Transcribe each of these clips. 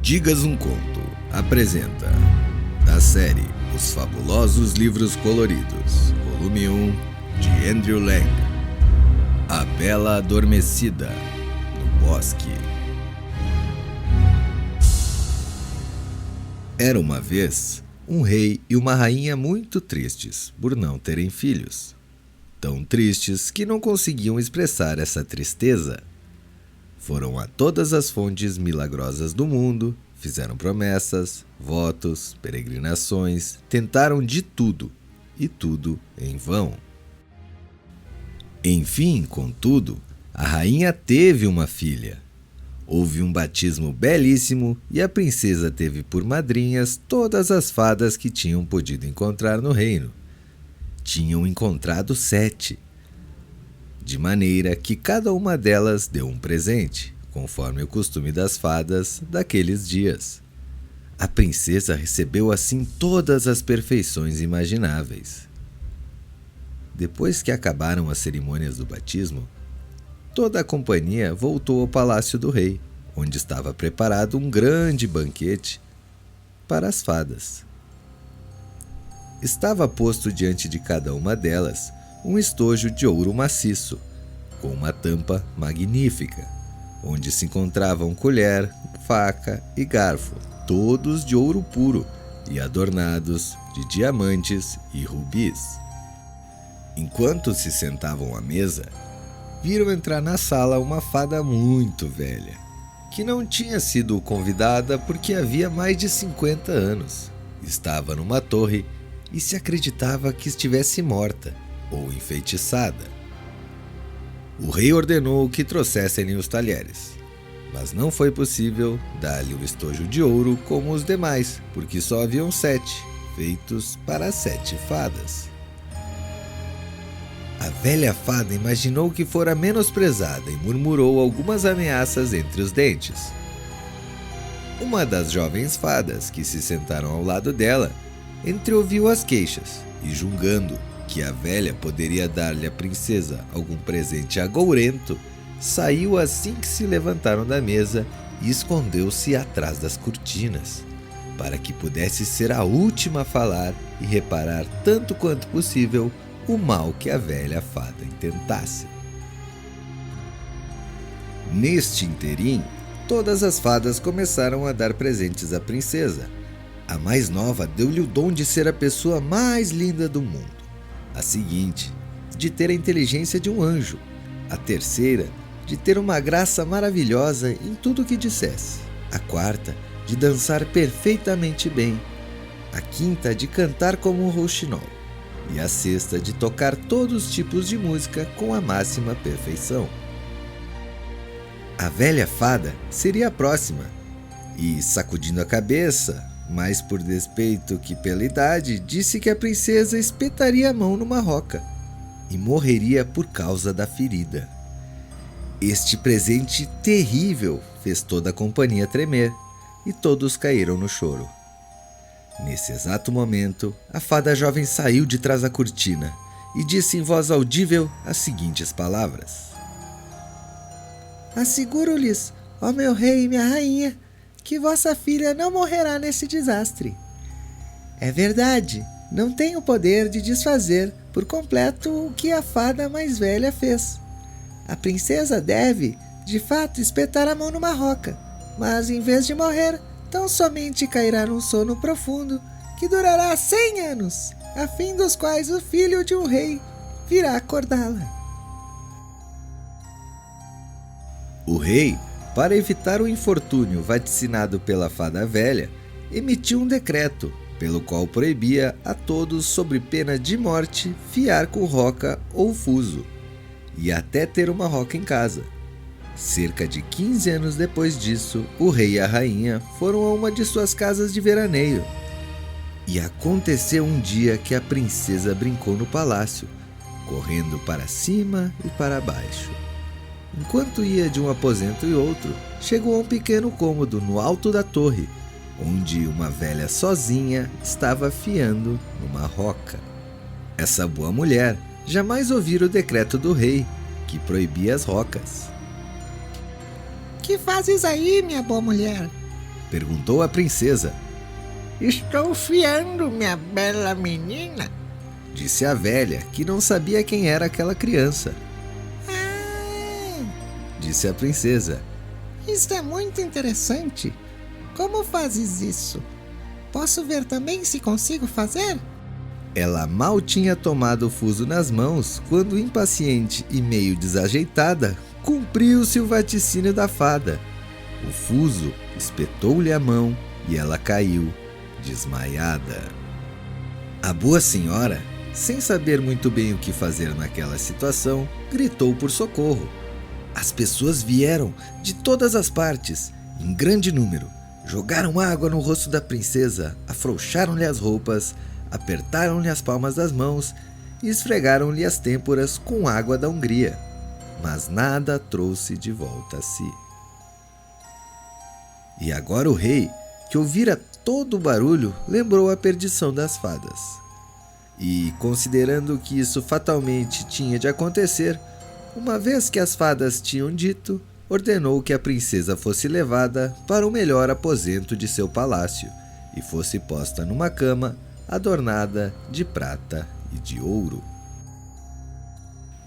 Digas um Conto apresenta, da série Os Fabulosos Livros Coloridos, volume 1, de Andrew Lang, A Bela Adormecida, no Bosque. Era uma vez um rei e uma rainha muito tristes por não terem filhos. Tão tristes que não conseguiam expressar essa tristeza. Foram a todas as fontes milagrosas do mundo, fizeram promessas, votos, peregrinações, tentaram de tudo, e tudo em vão. Enfim, contudo, a rainha teve uma filha. Houve um batismo belíssimo e a princesa teve por madrinhas todas as fadas que tinham podido encontrar no reino. Tinham encontrado 7. De maneira que cada uma delas deu um presente, conforme o costume das fadas daqueles dias. A princesa recebeu assim todas as perfeições imagináveis. Depois que acabaram as cerimônias do batismo, toda a companhia voltou ao palácio do rei, onde estava preparado um grande banquete para as fadas. Estava posto diante de cada uma delas um estojo de ouro maciço, com uma tampa magnífica, onde se encontravam colher, faca e garfo, todos de ouro puro e adornados de diamantes e rubis. Enquanto se sentavam à mesa, viram entrar na sala uma fada muito velha, que não tinha sido convidada porque havia mais de 50 anos. Estava numa torre e se acreditava que estivesse morta ou enfeitiçada. O rei ordenou que trouxessem-lhe os talheres, mas não foi possível dar-lhe o estojo de ouro como os demais, porque só haviam 7, feitos para 7 fadas. A velha fada imaginou que fora menosprezada e murmurou algumas ameaças entre os dentes. Uma das jovens fadas que se sentaram ao lado dela entreouviu as queixas e, julgando que a velha poderia dar-lhe à princesa algum presente agourento, saiu assim que se levantaram da mesa e escondeu-se atrás das cortinas, para que pudesse ser a última a falar e reparar tanto quanto possível o mal que a velha fada intentasse. Neste interim, todas as fadas começaram a dar presentes à princesa. A mais nova deu-lhe o dom de ser a pessoa mais linda do mundo. A seguinte, de ter a inteligência de um anjo. A terceira, de ter uma graça maravilhosa em tudo o que dissesse. A quarta, de dançar perfeitamente bem. A quinta, de cantar como um rouxinol. E a sexta, de tocar todos os tipos de música com a máxima perfeição. A velha fada seria a próxima, e, sacudindo a cabeça, mais por despeito que pela idade, disse que a princesa espetaria a mão numa roca e morreria por causa da ferida. Este presente terrível fez toda a companhia tremer e todos caíram no choro. Nesse exato momento, a fada jovem saiu de trás da cortina e disse em voz audível as seguintes palavras: "Asseguro-lhes, ó meu rei e minha rainha, que vossa filha não morrerá nesse desastre. É verdade, não tenho o poder de desfazer por completo o que a fada mais velha fez. A princesa deve, de fato, espetar a mão numa roca, mas em vez de morrer, tão somente cairá num sono profundo que durará 100 anos, a fim dos quais o filho de um rei virá acordá-la." O rei, para evitar o infortúnio vaticinado pela fada velha, emitiu um decreto, pelo qual proibia a todos, sob pena de morte, fiar com roca ou fuso, e até ter uma roca em casa. Cerca de 15 anos depois disso, o rei e a rainha foram a uma de suas casas de veraneio. E aconteceu um dia que a princesa brincou no palácio, correndo para cima e para baixo. Enquanto ia de um aposento e outro, chegou a um pequeno cômodo no alto da torre, onde uma velha sozinha estava fiando numa roca. Essa boa mulher jamais ouvira o decreto do rei, que proibia as rocas. Que fazes aí, minha boa mulher? Perguntou a princesa. Estou fiando, minha bela menina. Disse a velha, que não sabia quem era aquela criança. Disse a princesa. Isso é muito interessante. Como fazes isso? Posso ver também se consigo fazer? Ela mal tinha tomado o fuso nas mãos quando, impaciente e meio desajeitada, cumpriu-se o vaticínio da fada. O fuso espetou-lhe a mão e ela caiu, desmaiada. A boa senhora, sem saber muito bem o que fazer naquela situação, gritou por socorro. As pessoas vieram de todas as partes, em grande número. Jogaram água no rosto da princesa, afrouxaram-lhe as roupas, apertaram-lhe as palmas das mãos e esfregaram-lhe as têmporas com água da Hungria. Mas nada trouxe de volta a si. E agora o rei, que ouvira todo o barulho, lembrou a perdição das fadas. E, considerando que isso fatalmente tinha de acontecer, uma vez que as fadas tinham dito, ordenou que a princesa fosse levada para o melhor aposento de seu palácio e fosse posta numa cama adornada de prata e de ouro.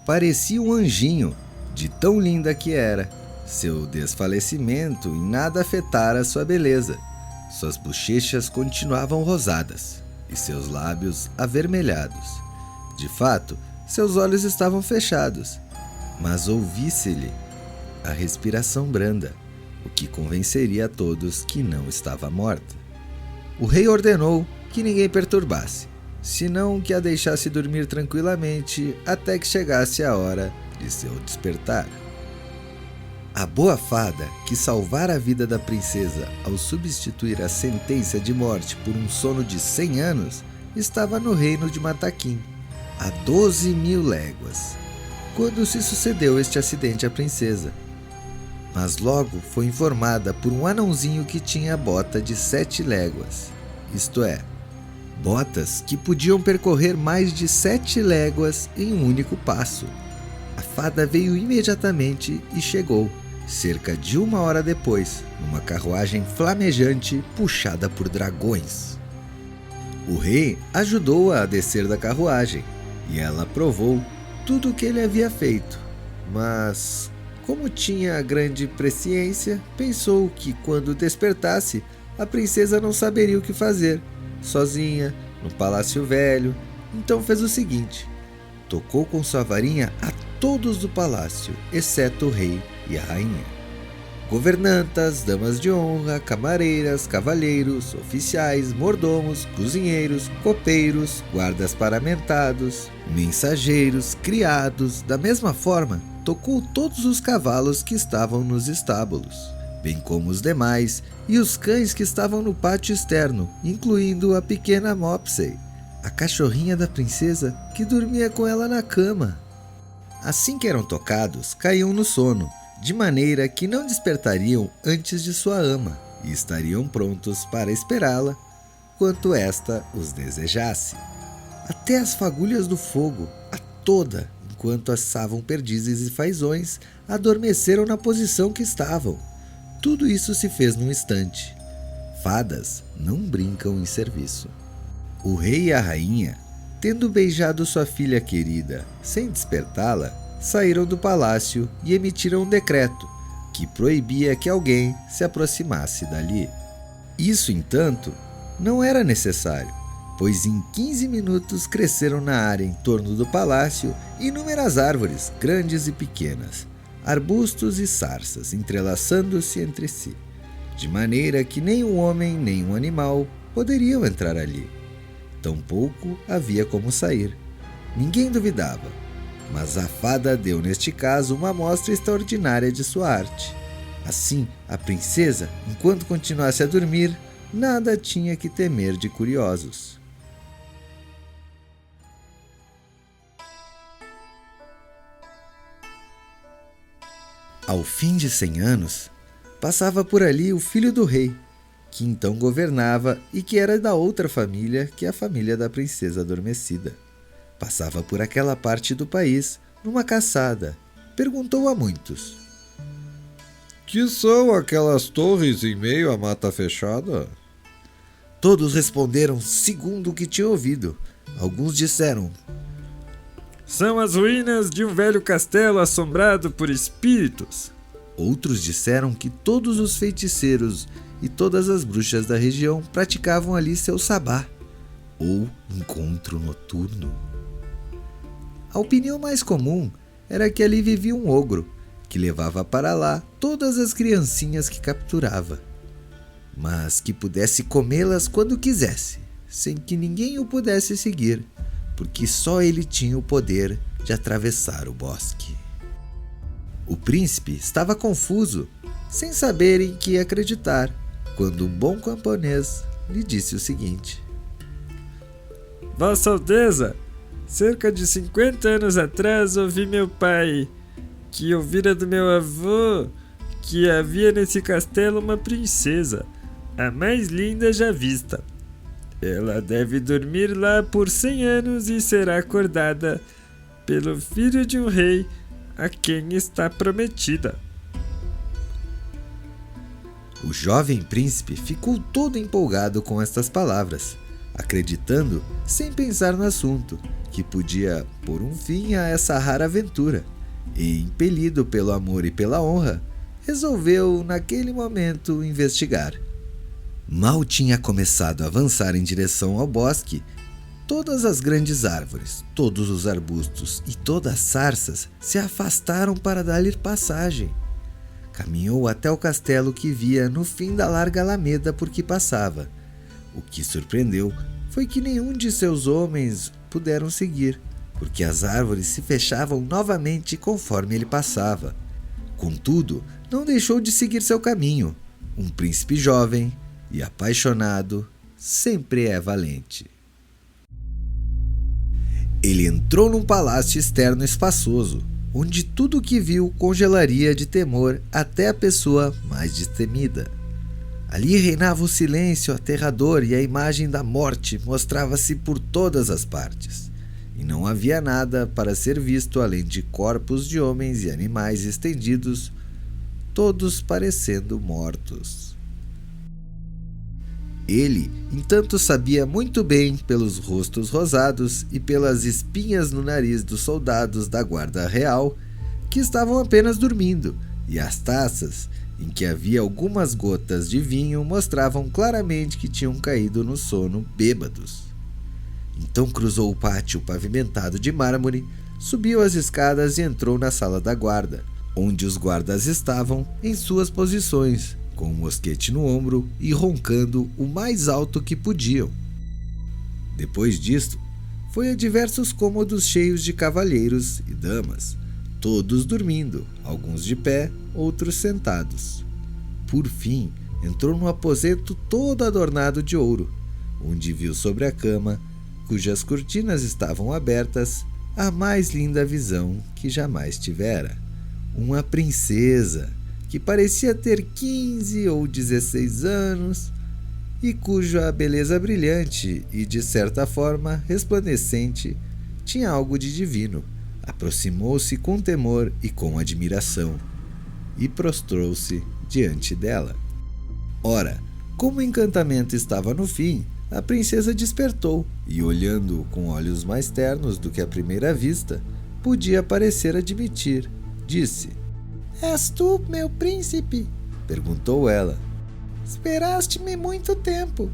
Parecia um anjinho, de tão linda que era. Seu desfalecimento em nada afetara sua beleza. Suas bochechas continuavam rosadas e seus lábios avermelhados. De fato, seus olhos estavam fechados, mas ouvisse-lhe a respiração branda, o que convenceria a todos que não estava morta. O rei ordenou que ninguém perturbasse, senão que a deixasse dormir tranquilamente até que chegasse a hora de seu despertar. A boa fada, que salvara a vida da princesa ao substituir a sentença de morte por um sono de 100 anos, estava no reino de Mataquim, a 12.000 léguas, quando se sucedeu este acidente à princesa. Mas logo foi informada por um anãozinho que tinha bota de 7 léguas, isto é, botas que podiam percorrer mais de 7 léguas em um único passo. A fada veio imediatamente e chegou, cerca de 1 hora depois, numa carruagem flamejante puxada por dragões. O rei ajudou-a a descer da carruagem e ela provou tudo o que ele havia feito, mas, como tinha grande presciência, pensou que quando despertasse, a princesa não saberia o que fazer, sozinha, no palácio velho. Então fez o seguinte: tocou com sua varinha a todos do palácio, exceto o rei e a rainha. Governantas, damas de honra, camareiras, cavalheiros, oficiais, mordomos, cozinheiros, copeiros, guardas paramentados, mensageiros, criados. Da mesma forma, tocou todos os cavalos que estavam nos estábulos, bem como os demais, e os cães que estavam no pátio externo, incluindo a pequena Mopsey, a cachorrinha da princesa que dormia com ela na cama. Assim que eram tocados, caíam no sono, de maneira que não despertariam antes de sua ama e estariam prontos para esperá-la quanto esta os desejasse. Até as fagulhas do fogo, a toda, enquanto assavam perdizes e fazões, adormeceram na posição que estavam. Tudo isso se fez num instante. Fadas não brincam em serviço. O rei e a rainha, tendo beijado sua filha querida sem despertá-la, saíram do palácio e emitiram um decreto que proibia que alguém se aproximasse dali. Isso, entanto, não era necessário, pois em 15 minutos cresceram na área em torno do palácio inúmeras árvores, grandes e pequenas, arbustos e sarças, entrelaçando-se entre si, de maneira que nem um homem nem um animal poderiam entrar ali. Tampouco havia como sair. Ninguém duvidava, mas a fada deu neste caso uma amostra extraordinária de sua arte. Assim, a princesa, enquanto continuasse a dormir, nada tinha que temer de curiosos. Ao fim de 100 anos, passava por ali o filho do rei, que então governava e que era da outra família que a família da princesa adormecida. Passava por aquela parte do país numa caçada. Perguntou a muitos: Que são aquelas torres em meio à mata fechada? Todos responderam segundo o que tinham ouvido. Alguns disseram: São as ruínas de um velho castelo assombrado por espíritos. Outros disseram que todos os feiticeiros e todas as bruxas da região praticavam ali seu sabá, ou encontro noturno. A opinião mais comum era que ali vivia um ogro, que levava para lá todas as criancinhas que capturava, mas que pudesse comê-las quando quisesse, sem que ninguém o pudesse seguir, porque só ele tinha o poder de atravessar o bosque. O príncipe estava confuso, sem saber em que acreditar, quando um bom camponês lhe disse o seguinte: Vossa Alteza, cerca de 50 anos atrás ouvi meu pai, que ouvira do meu avô, que havia nesse castelo uma princesa, a mais linda já vista. Ela deve dormir lá por 100 anos e será acordada pelo filho de um rei a quem está prometida. O jovem príncipe ficou todo empolgado com estas palavras, acreditando, sem pensar no assunto, que podia pôr um fim a essa rara aventura, e, impelido pelo amor e pela honra, resolveu, naquele momento, investigar. Mal tinha começado a avançar em direção ao bosque, todas as grandes árvores, todos os arbustos e todas as sarças se afastaram para dar-lhe passagem. Caminhou até o castelo que via no fim da larga alameda por que passava. O que surpreendeu foi que nenhum de seus homens puderam seguir, porque as árvores se fechavam novamente conforme ele passava. Contudo, não deixou de seguir seu caminho. Um príncipe jovem e apaixonado sempre é valente. Ele entrou num palácio externo espaçoso, onde tudo o que viu congelaria de temor até a pessoa mais destemida. Ali reinava o silêncio aterrador e a imagem da morte mostrava-se por todas as partes. E não havia nada para ser visto além de corpos de homens e animais estendidos, todos parecendo mortos. Ele, entanto, sabia muito bem, pelos rostos rosados e pelas espinhas no nariz dos soldados da guarda real, que estavam apenas dormindo, e as taças, em que havia algumas gotas de vinho, mostravam claramente que tinham caído no sono bêbados. Então cruzou o pátio pavimentado de mármore, subiu as escadas e entrou na sala da guarda, onde os guardas estavam em suas posições, com um mosquete no ombro e roncando o mais alto que podiam. Depois disto, foi a diversos cômodos cheios de cavalheiros e damas, todos dormindo, alguns de pé, outros sentados. Por fim, entrou num aposento todo adornado de ouro, onde viu sobre a cama, cujas cortinas estavam abertas, a mais linda visão que jamais tivera. Uma princesa, que parecia ter 15 ou 16 anos, e cuja beleza brilhante e, de certa forma, resplandecente, tinha algo de divino. Aproximou-se com temor e com admiração, e prostrou-se diante dela. Ora, como o encantamento estava no fim, a princesa despertou, e olhando com olhos mais ternos do que à primeira vista, podia parecer admitir. Disse: És tu, meu príncipe? Perguntou ela. Esperaste-me muito tempo.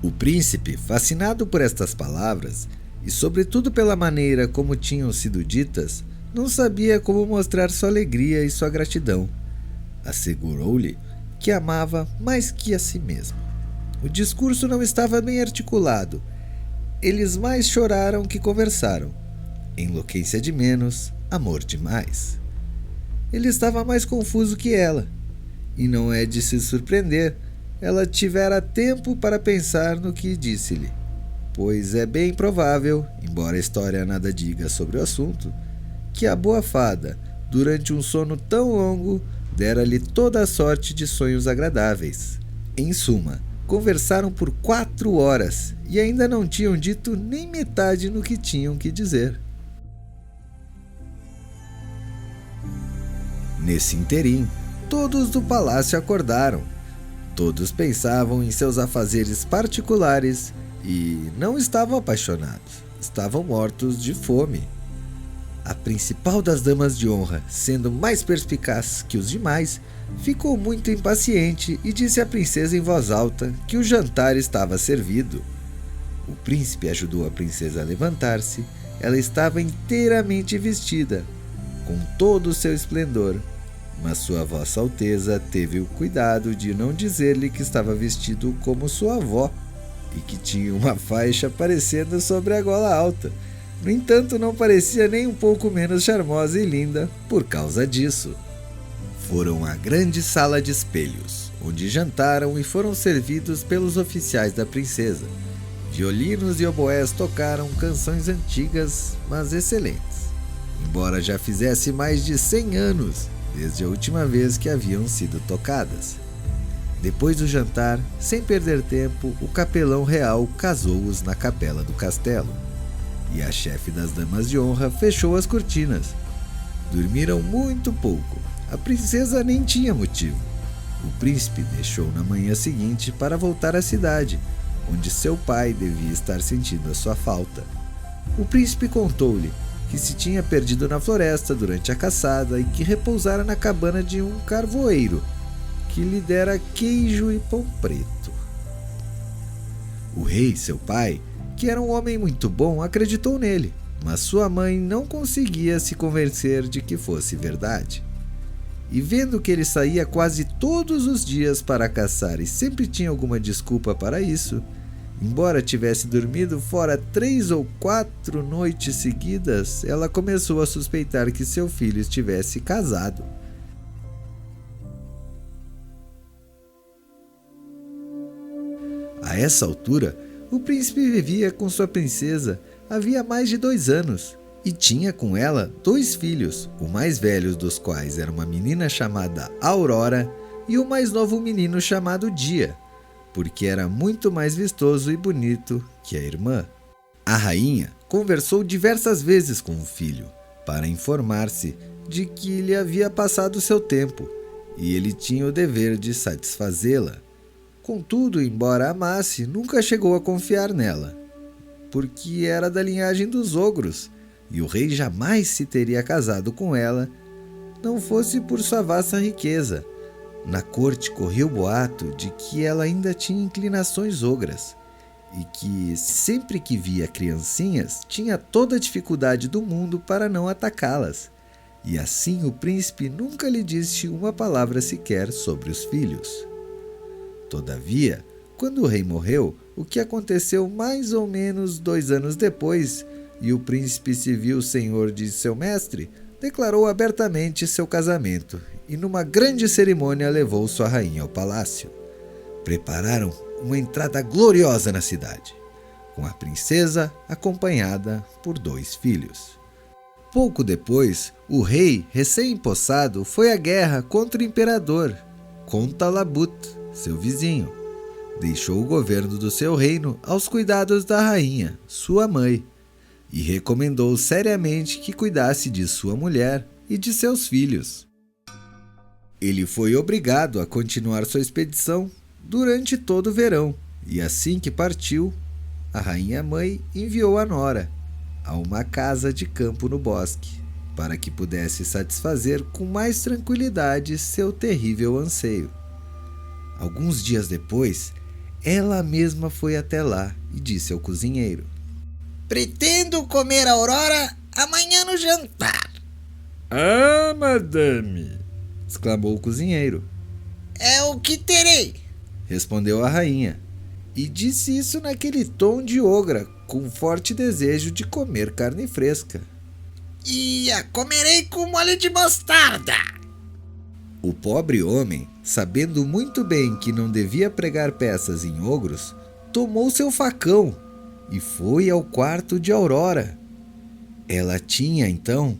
O príncipe, fascinado por estas palavras, e sobretudo pela maneira como tinham sido ditas, não sabia como mostrar sua alegria e sua gratidão. Assegurou-lhe que amava mais que a si mesmo. O discurso não estava bem articulado. Eles mais choraram que conversaram. Enlouquência de menos, amor de mais. Ele estava mais confuso que ela, e não é de se surpreender, ela tivera tempo para pensar no que disse-lhe, pois é bem provável, embora a história nada diga sobre o assunto, que a boa fada, durante um sono tão longo, dera-lhe toda a sorte de sonhos agradáveis. Em suma, conversaram por 4 horas e ainda não tinham dito nem metade no que tinham que dizer. Nesse interim, todos do palácio acordaram. Todos pensavam em seus afazeres particulares e não estavam apaixonados, estavam mortos de fome. A principal das damas de honra, sendo mais perspicaz que os demais, ficou muito impaciente e disse à princesa em voz alta que o jantar estava servido. O príncipe ajudou a princesa a levantar-se. Ela estava inteiramente vestida, com todo o seu esplendor, mas sua Vossa Alteza teve o cuidado de não dizer-lhe que estava vestido como sua avó e que tinha uma faixa aparecendo sobre a gola alta. No entanto, não parecia nem um pouco menos charmosa e linda por causa disso. Foram à grande sala de espelhos, onde jantaram e foram servidos pelos oficiais da princesa. Violinos e oboés tocaram canções antigas, mas excelentes, embora já fizesse mais de 100 anos desde a última vez que haviam sido tocadas. Depois do jantar, sem perder tempo, o capelão real casou-os na capela do castelo, e a chefe das damas de honra fechou as cortinas. Dormiram muito pouco. A princesa nem tinha motivo. O príncipe deixou na manhã seguinte para voltar à cidade, onde seu pai devia estar sentindo a sua falta. O príncipe contou-lhe que se tinha perdido na floresta durante a caçada e que repousara na cabana de um carvoeiro, que lhe dera queijo e pão preto. O rei, seu pai, que era um homem muito bom, acreditou nele, mas sua mãe não conseguia se convencer de que fosse verdade. E vendo que ele saía quase todos os dias para caçar e sempre tinha alguma desculpa para isso, embora tivesse dormido fora 3 ou 4 noites seguidas, ela começou a suspeitar que seu filho estivesse casado. A essa altura, o príncipe vivia com sua princesa havia mais de 2 anos e tinha com ela 2 filhos, o mais velho dos quais era uma menina chamada Aurora e o mais novo um menino chamado Dia, porque era muito mais vistoso e bonito que a irmã. A rainha conversou diversas vezes com o filho para informar-se de que lhe havia passado seu tempo e ele tinha o dever de satisfazê-la. Contudo, embora a amasse, nunca chegou a confiar nela, porque era da linhagem dos ogros, e o rei jamais se teria casado com ela, não fosse por sua vasta riqueza. Na corte corria o boato de que ela ainda tinha inclinações ogras, e que, sempre que via criancinhas, tinha toda a dificuldade do mundo para não atacá-las, e assim o príncipe nunca lhe disse uma palavra sequer sobre os filhos. Todavia, quando o rei morreu, o que aconteceu mais ou menos 2 anos depois, e o príncipe se viu senhor de seu mestre, declarou abertamente seu casamento e numa grande cerimônia levou sua rainha ao palácio. Prepararam uma entrada gloriosa na cidade, com a princesa acompanhada por 2 filhos. Pouco depois, o rei, recém-empossado, foi à guerra contra o imperador, Contalabut, seu vizinho. Deixou o governo do seu reino aos cuidados da rainha, sua mãe, e recomendou seriamente que cuidasse de sua mulher e de seus filhos. Ele foi obrigado a continuar sua expedição durante todo o verão, e assim que partiu, a rainha-mãe enviou a nora a uma casa de campo no bosque, para que pudesse satisfazer com mais tranquilidade seu terrível anseio. Alguns dias depois, ela mesma foi até lá e disse ao cozinheiro: Pretendo comer a Aurora amanhã no jantar. Ah, madame! Exclamou o cozinheiro. É o que terei, Respondeu a rainha, e disse isso naquele tom de ogra, com forte desejo de comer carne fresca. E a comerei com molho de mostarda. O pobre homem, sabendo muito bem que não devia pregar peças em ogros, tomou seu facão e foi ao quarto de Aurora. Ela tinha, então,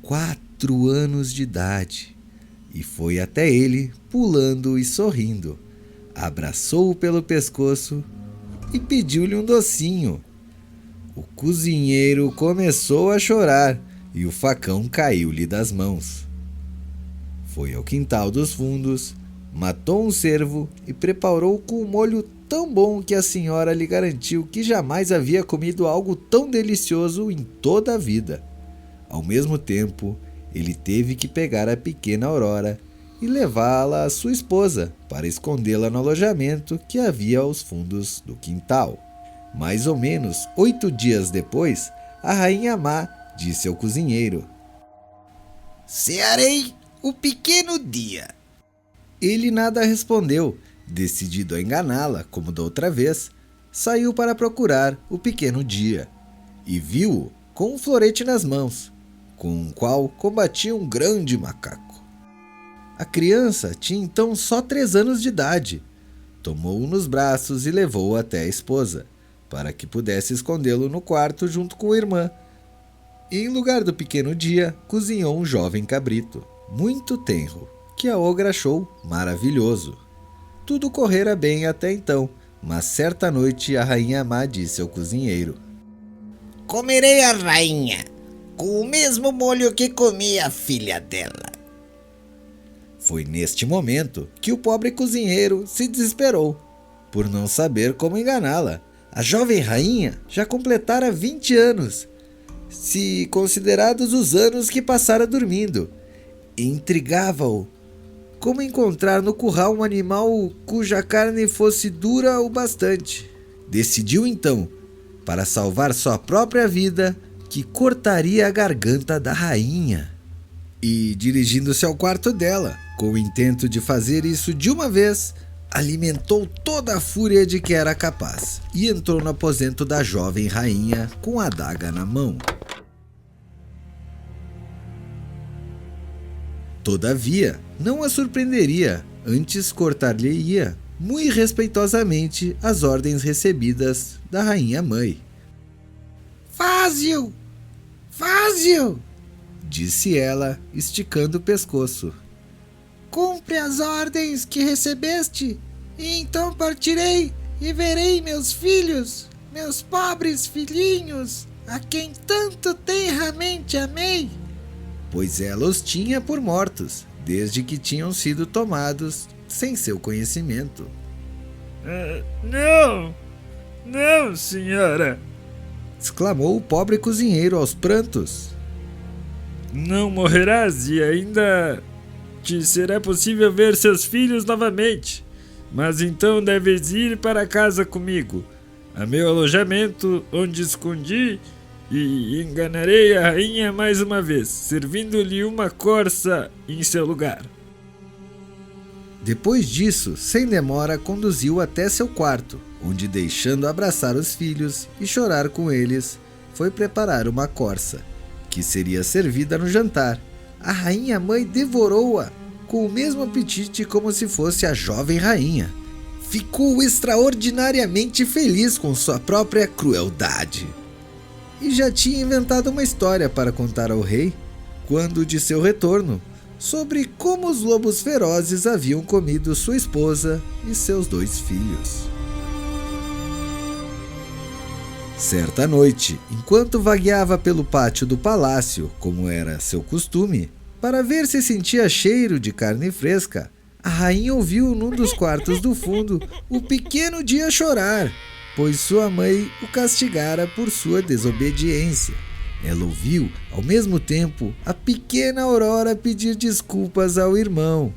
4 anos de idade e foi até ele, pulando e sorrindo. Abraçou-o pelo pescoço e pediu-lhe um docinho. O cozinheiro começou a chorar e o facão caiu-lhe das mãos. Foi ao quintal dos fundos, matou um cervo e preparou com um molho tão bom que a senhora lhe garantiu que jamais havia comido algo tão delicioso em toda a vida. Ao mesmo tempo, ele teve que pegar a pequena Aurora e levá-la à sua esposa para escondê-la no alojamento que havia aos fundos do quintal. Mais ou menos 8 dias depois, a rainha má disse ao cozinheiro: Cearei o pequeno dia. Ele nada respondeu. Decidido a enganá-la, como da outra vez, saiu para procurar o pequeno dia e viu-o com um florete nas mãos, com o qual combatia um grande macaco. A criança tinha então só 3 anos de idade. Tomou-o nos braços e levou-o até a esposa, para que pudesse escondê-lo no quarto junto com a irmã. E em lugar do pequeno dia, cozinhou um jovem cabrito, muito tenro, que a ogra achou maravilhoso. Tudo correra bem até então, mas certa noite a rainha má disse ao cozinheiro: Comerei a rainha com o mesmo molho que comia a filha dela. Foi neste momento que o pobre cozinheiro se desesperou, por não saber como enganá-la. A jovem rainha já completara 20 anos, se considerados os anos que passara dormindo. Intrigava-o como encontrar no curral um animal cuja carne fosse dura o bastante. Decidiu então, para salvar sua própria vida, que cortaria a garganta da rainha. E, dirigindo-se ao quarto dela, com o intento de fazer isso de uma vez, alimentou toda a fúria de que era capaz e entrou no aposento da jovem rainha com a adaga na mão. Todavia, não a surpreenderia, antes cortar-lhe-ia, muito respeitosamente, as ordens recebidas da rainha-mãe. Faze-o! Faze-o! Disse ela, esticando o pescoço. Cumpre as ordens que recebeste, e então partirei e verei meus filhos, meus pobres filhinhos, a quem tanto tenramente amei. Pois ela os tinha por mortos, desde que tinham sido tomados sem seu conhecimento. Não, senhora! Exclamou o pobre cozinheiro aos prantos. Não morrerás e ainda te será possível ver seus filhos novamente. Mas então deves ir para casa comigo, a meu alojamento, onde escondi, e enganarei a rainha mais uma vez, servindo-lhe uma corça em seu lugar. Depois disso, sem demora, conduziu até seu quarto, onde, deixando abraçar os filhos e chorar com eles, foi preparar uma corça, que seria servida no jantar. A rainha-mãe devorou-a com o mesmo apetite como se fosse a jovem rainha. Ficou extraordinariamente feliz com sua própria crueldade. E já tinha inventado uma história para contar ao rei, quando de seu retorno, sobre como os lobos ferozes haviam comido sua esposa e seus 2 filhos. Certa noite, enquanto vagueava pelo pátio do palácio, como era seu costume, para ver se sentia cheiro de carne fresca, a rainha ouviu num dos quartos do fundo o pequeno dia chorar, pois sua mãe o castigara por sua desobediência. Ela ouviu, ao mesmo tempo, a pequena Aurora pedir desculpas ao irmão.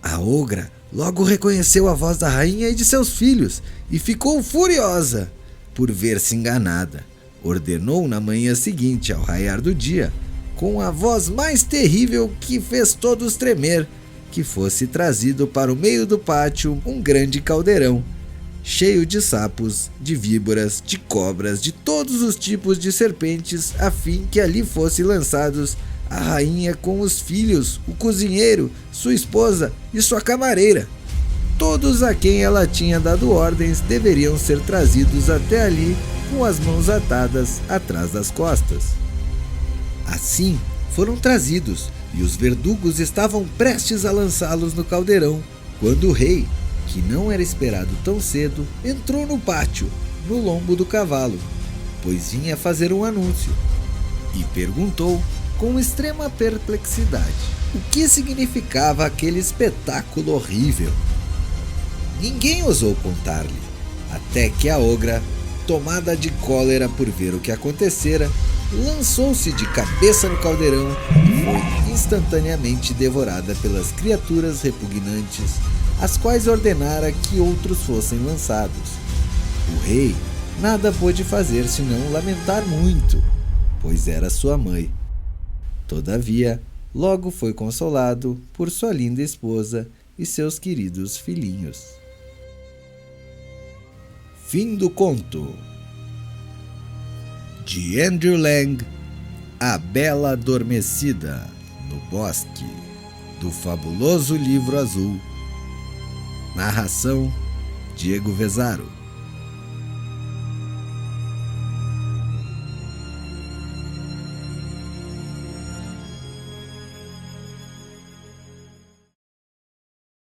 A ogra logo reconheceu a voz da rainha e de seus filhos e ficou furiosa por ver-se enganada. Ordenou na manhã seguinte, ao raiar do dia, com a voz mais terrível que fez todos tremer, que fosse trazido para o meio do pátio um grande caldeirão, cheio de sapos, de víboras, de cobras, de todos os tipos de serpentes, a fim que ali fossem lançados a rainha com os filhos, o cozinheiro, sua esposa e sua camareira. Todos a quem ela tinha dado ordens deveriam ser trazidos até ali com as mãos atadas atrás das costas. Assim foram trazidos, e os verdugos estavam prestes a lançá-los no caldeirão, quando o rei, que não era esperado tão cedo, entrou no pátio, no lombo do cavalo, pois vinha fazer um anúncio, e perguntou com extrema perplexidade: o que significava aquele espetáculo horrível. Ninguém ousou contar-lhe, até que a ogra, tomada de cólera por ver o que acontecera, lançou-se de cabeça no caldeirão e foi instantaneamente devorada pelas criaturas repugnantes, as quais ordenara que outros fossem lançados. O rei nada pôde fazer senão lamentar muito, pois era sua mãe. Todavia, logo foi consolado por sua linda esposa e seus queridos filhinhos. Fim do conto. De Andrew Lang, A Bela Adormecida no Bosque, do fabuloso Livro Azul. Narração: Diego Vezaro.